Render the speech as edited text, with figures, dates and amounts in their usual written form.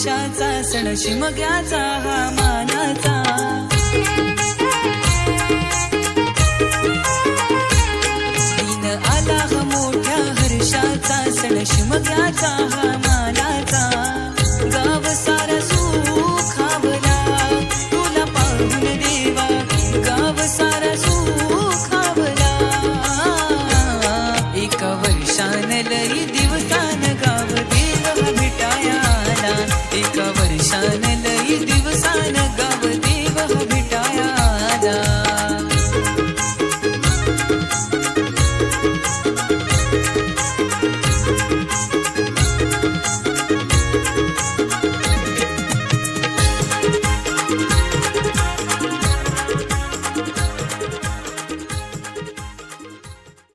हर्षाचा सण शिमग्याचा हा मानाचा दिन आला हा मोठ्या हर्षाचा सण शिमग्याचा हा मानाचा